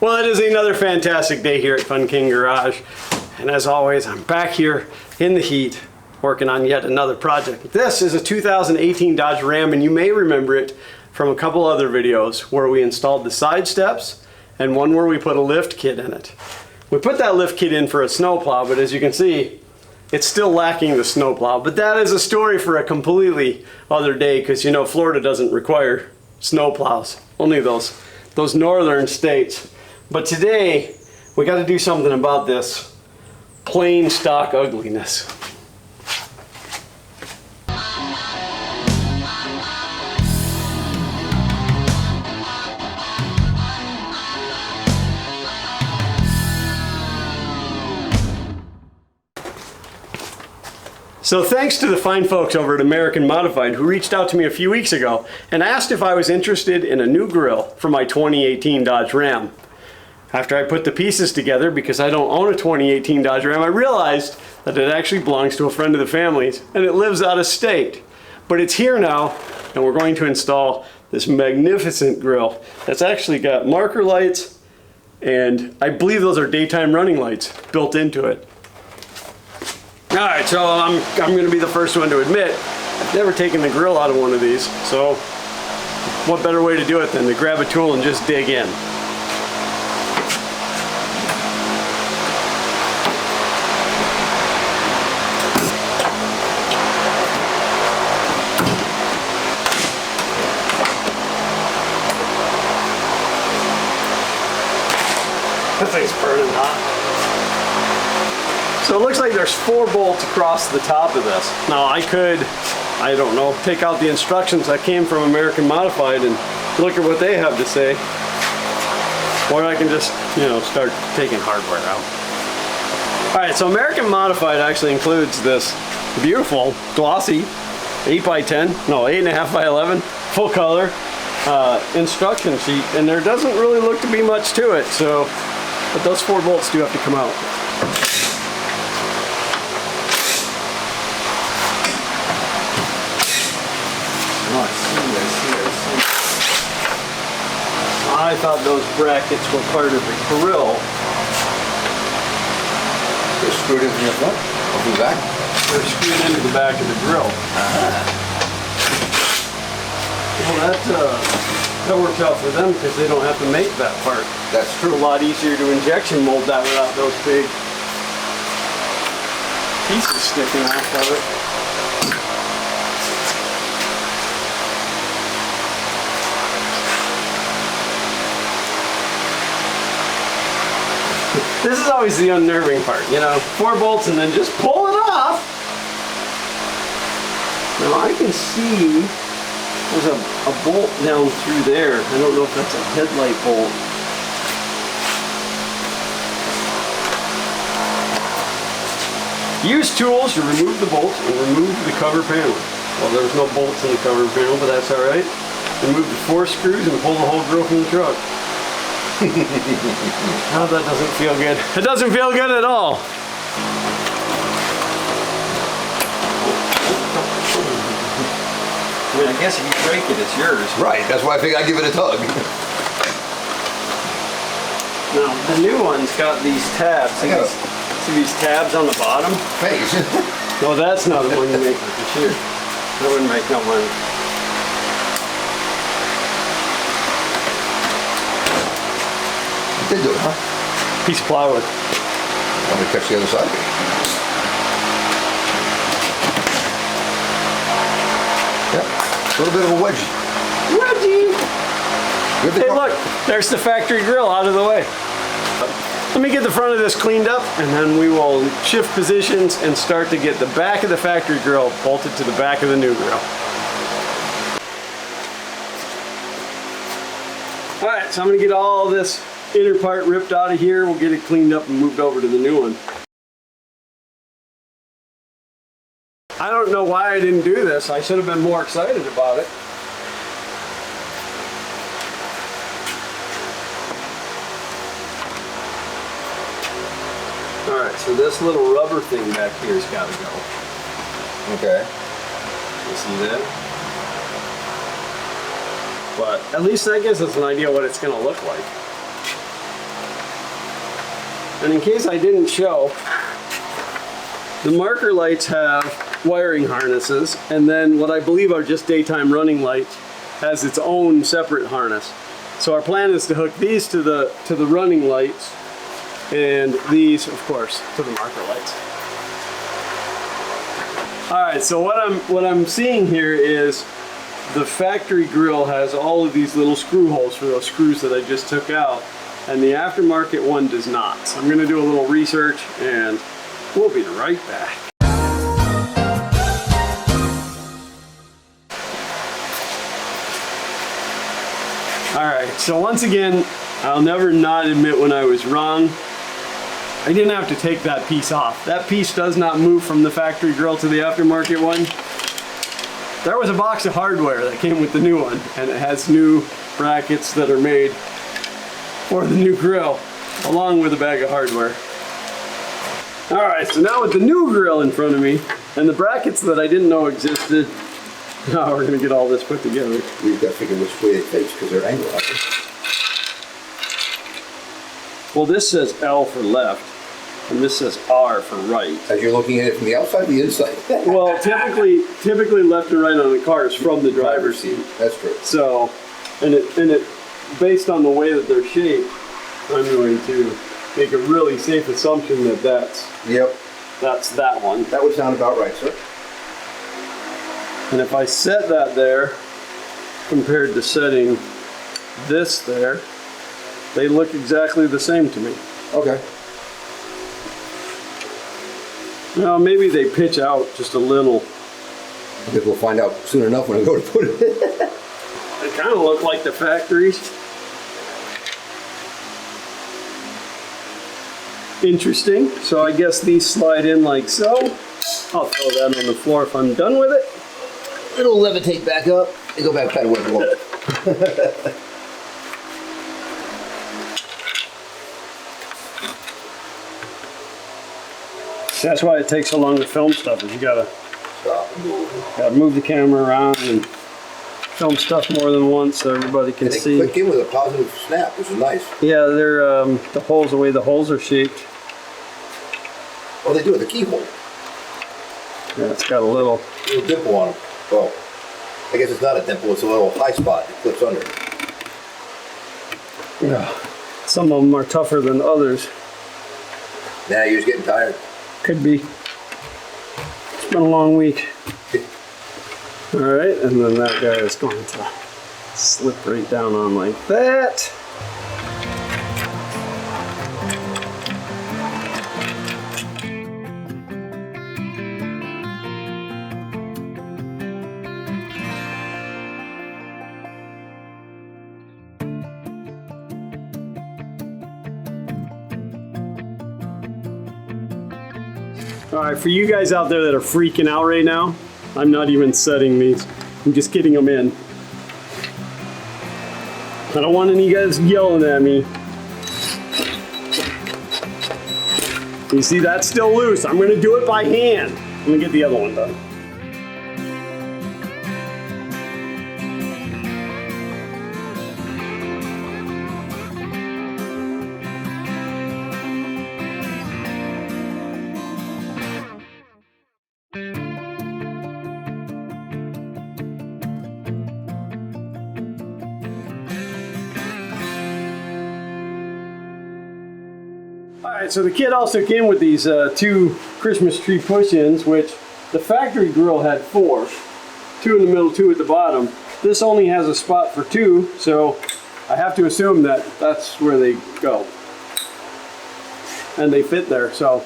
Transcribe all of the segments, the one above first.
Well, it is another fantastic day here at Fun King Garage. And as always, I'm back here in the heat working on yet another project. This is a 2018 Dodge Ram, and you may remember it from a couple other videos where we installed the side steps and one where we put a lift kit in it. We put that lift kit in for a snowplow, but as you can see, it's still lacking the snowplow. But that is a story for a completely other day, because you know Florida doesn't require snowplows, only those northern states. But today we got to do something about this plain stock ugliness. So thanks to the fine folks over at American Modified who reached out to me a few weeks ago and asked if I was interested in a new grill for my 2018 Dodge Ram. After I put the pieces together, because I don't own a 2018 Dodge Ram, I realized that it actually belongs to a friend of the family's and it lives out of state. But it's here now, and we're going to install this magnificent grill that's actually got marker lights, and I believe those are daytime running lights built into it. Alright, so I'm going to be the first one to admit, I've never taken the grill out of one of these, so what better way to do it than to grab a tool and just dig in. That thing's burning hot. So it looks like there's 4 bolts across the top of this. Now I could, I don't know, take out the instructions that came from American Modified and look at what they have to say. Or I can just, you know, start taking hardware out. Alright, so American Modified actually includes this beautiful, glossy 8x10, no, 8.5 by 11, full color instruction sheet. And there doesn't really look to be much to it, so, but those 4 bolts do have to come out. I thought those brackets were part of the grill. They're screwed into the front? Or from the back? They're screwed into the back of the grill. Well, that works out for them because they don't have to make that part. That's true. It's a lot easier to injection mold that without those big pieces sticking off of it. This is always the unnerving part, you know, 4 bolts and then just pull it off. Now I can see there's a bolt down through there. I don't know if that's a headlight bolt. Use tools to remove the bolts and remove the cover panel. Well, there's no bolts in the cover panel, but that's alright. Remove the 4 screws and pull the whole grill from the truck. Oh, that doesn't feel good. It doesn't feel good at all. I mean, I guess if you break it, it's yours. Right, that's why I figured I'd give it a tug. Now, the new one's got these tabs. See these tabs on the bottom? Face. No, that's not the one you make with the shear. That wouldn't make no money. Did do it, huh? Piece of plywood. I'm gonna catch the other side. Yeah, a little bit of a wedgie. Wedgie! Hey, look, there's the factory grill out of the way. Let me get the front of this cleaned up, and then we will shift positions and start to get the back of the factory grill bolted to the back of the new grill. Alright, so I'm gonna get all this inner part ripped out of here. We'll get it cleaned up and moved over to the new one. I don't know why I didn't do this. I should have been more excited about it. Alright, so this little rubber thing back here's got to go. Okay. You see that? But at least that gives us an idea what it's going to look like. And in case I didn't show, the marker lights have wiring harnesses, and then what I believe are just daytime running lights has its own separate harness. So our plan is to hook these to the running lights, and these, of course, to the marker lights. All right, so what I'm seeing here is the factory grill has all of these little screw holes for those screws that I just took out, and the aftermarket one does not. So I'm gonna do a little research and we'll be right back. All right, so once again, I'll never not admit when I was wrong. I didn't have to take that piece off. That piece does not move from the factory grill to the aftermarket one. There was a box of hardware that came with the new one, and it has new brackets that are made for the new grill, along with a bag of hardware. All right, so now with the new grill in front of me, and the brackets that I didn't know existed, now we're gonna get all this put together. We've got to figure which way they face because they're angled. Well, this says L for left, and this says R for right. As you're looking at it from the outside or the inside? Well, typically left and right on the car is from the driver's seat. That's true. So, and it based on the way that they're shaped, I'm going to make a really safe assumption that that's that one. That would sound about right, sir. And if I set that there, compared to setting this there, they look exactly the same to me. Okay. Now, maybe they pitch out just a little. I guess we'll find out soon enough when I go to put it in. They kind of look like the factories. Interesting. So I guess these slide in like so. I'll throw that on the floor if I'm done with it. It'll levitate back up and go back kind of where it belongs. That's why it takes so long to film stuff, is you gotta move the camera around and film stuff more than once so everybody can They see. click in with a positive snap, which is nice. Yeah, they're the holes, the way the holes are shaped. Oh, they do with a keyhole. Yeah, it's got a little Dimple on them. Well, I guess it's not a dimple, it's a little high spot that clips under. Yeah. Some of them are tougher than others. Now you're just getting tired. Could be. It's been a long week. All right, and then that guy is going to slip right down on like that. All right, for you guys out there that are freaking out right now, I'm not even setting these. I'm just getting them in. I don't want any guys yelling at me. You see, that's still loose. I'm gonna do it by hand. I'm gonna get the other one done. Alright, so the kit also came with these two Christmas tree push-ins, which the factory grill had 4. 2 in the middle, 2 at the bottom. This only has a spot for 2, so I have to assume that that's where they go. And they fit there, so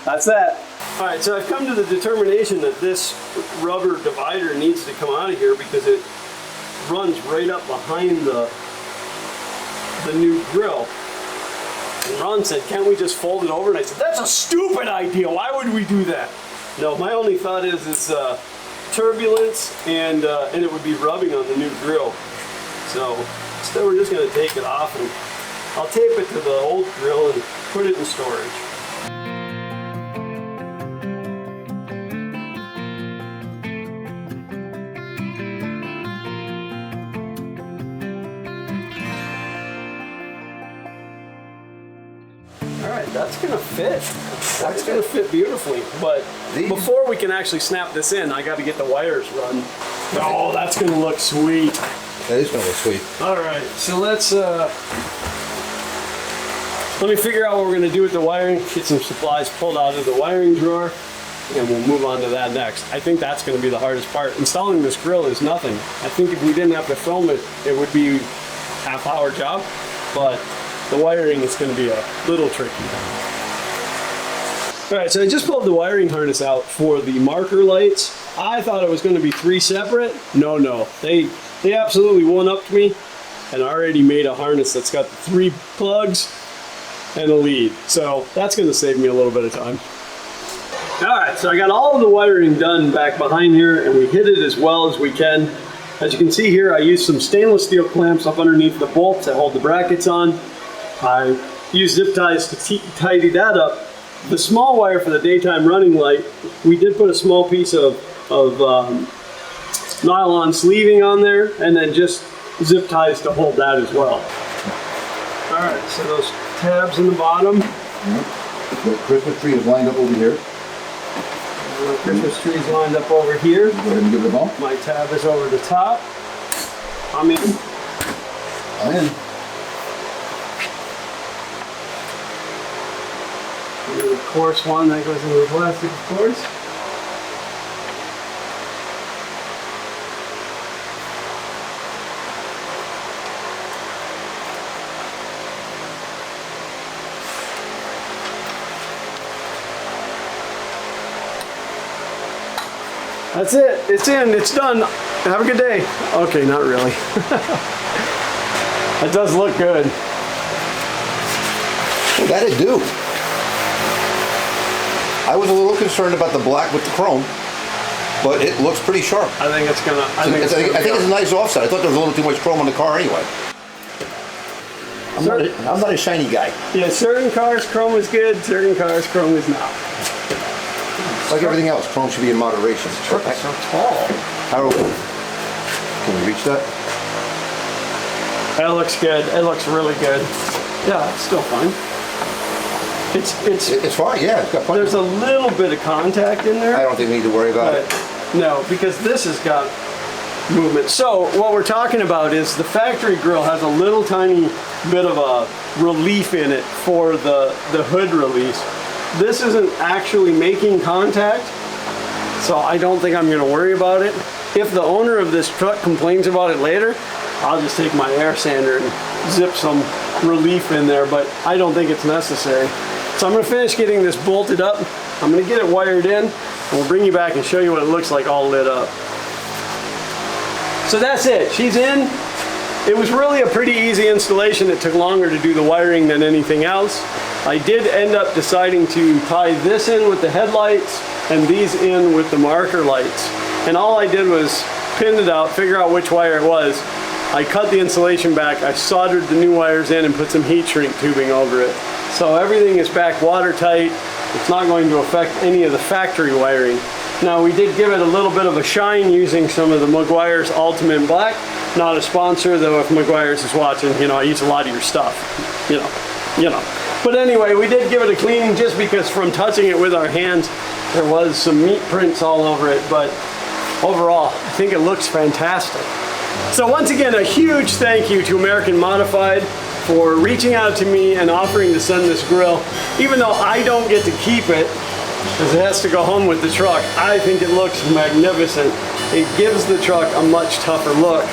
that's that. Alright, so I've come to the determination that this rubber divider needs to come out of here because it runs right up behind the new grill. And Ron said, can't we just fold it over? And I said, that's a stupid idea. Why would we do that? No, my only thought is it's turbulence and it would be rubbing on the new grill. So instead we're just going to take it off and I'll tape it to the old grill and put it in storage. that's gonna fit. That's gonna fit beautifully. But before we can actually snap this in, I got to get the wires run. Oh, that's gonna look sweet. That is gonna look sweet. All right, so let me figure out what we're gonna do with the wiring. Get some supplies pulled out of the wiring drawer, and we'll move on to that next. I think that's gonna be the hardest part. Installing this grill is nothing. I think if we didn't have to film it, it would be a half-hour job, but the wiring is gonna be a little tricky. All right, so I just pulled the wiring harness out for the marker lights. I thought it was gonna be 3 separate. No, they absolutely one-upped me and already made a harness that's got the 3 plugs and a lead. So that's gonna save me a little bit of time. All right, so I got all of the wiring done back behind here, and we hit it as well as we can. As you can see here, I used some stainless steel clamps up underneath the bolt to hold the brackets on. I used zip ties to tidy that up. The small wire for the daytime running light, we did put a small piece of nylon sleeving on there, and then just zip ties to hold that as well. All right, so those tabs in the bottom. The Christmas tree is lined up over here. The Christmas tree is lined up over here. Go ahead and give it a bump. My tab is over the top. I'm in. I'm in. The coarse one that goes into the plastic, of course. That's it. It's in. It's done. Have a good day. Okay, not really. That does look good. That'd do. I was a little concerned about the black with the chrome, but it looks pretty sharp. I think it's gonna. I think it's a nice offset. I thought there was a little too much chrome on the car anyway. I'm not a shiny guy. Yeah, certain cars chrome is good. Certain cars chrome is not. Like everything else, chrome should be in moderation. So tall. How can we reach that? That looks good. It looks really good. Yeah, it's still fine. It's fine, yeah. It's got plenty. There's a little bit of contact in there. I don't think we need to worry about it. No, because this has got movement. So what we're talking about is the factory grill has a little tiny bit of a relief in it for the hood release. This isn't actually making contact, so I don't think I'm going to worry about it. If the owner of this truck complains about it later, I'll just take my air sander and zip some relief in there, but I don't think it's necessary. So I'm going to finish getting this bolted up. I'm going to get it wired in, and we'll bring you back and show you what it looks like all lit up. So that's it. She's in. It was really a pretty easy installation. It took longer to do the wiring than anything else. I did end up deciding to tie this in with the headlights and these in with the marker lights. And all I did was pin it out, figure out which wire it was. I cut the insulation back, I soldered the new wires in and put some heat shrink tubing over it. So everything is back watertight. It's not going to affect any of the factory wiring. Now we did give it a little bit of a shine using some of the Meguiar's Ultimate Black. Not a sponsor, though if Meguiar's is watching, you know, I use a lot of your stuff, you know. But anyway, we did give it a cleaning just because from touching it with our hands, there was some meat prints all over it, but overall, I think it looks fantastic. So once again, a huge thank you to American Modified for reaching out to me and offering to send this grill. Even though I don't get to keep it, because it has to go home with the truck, I think it looks magnificent. It gives the truck a much tougher look.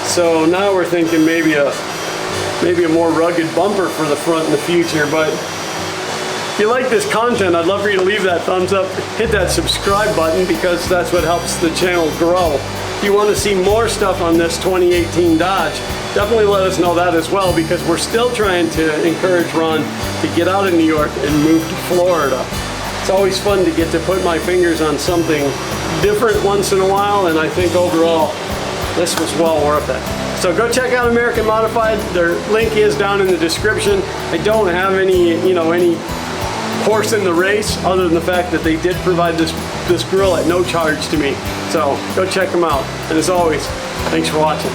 So now we're thinking maybe a more rugged bumper for the front in the future. But if you like this content, I'd love for you to leave that thumbs up, hit that subscribe button, because that's what helps the channel grow. If you want to see more stuff on this 2018 Dodge, definitely let us know that as well, because we're still trying to encourage Ron to get out of New York and move to Florida. It's always fun to get to put my fingers on something different once in a while, and I think overall this was well worth it. So go check out American Modified. Their link is down in the description. I don't have any horse in the race other than the fact that they did provide this grill at no charge to me. So go check them out. And as always, thanks for watching.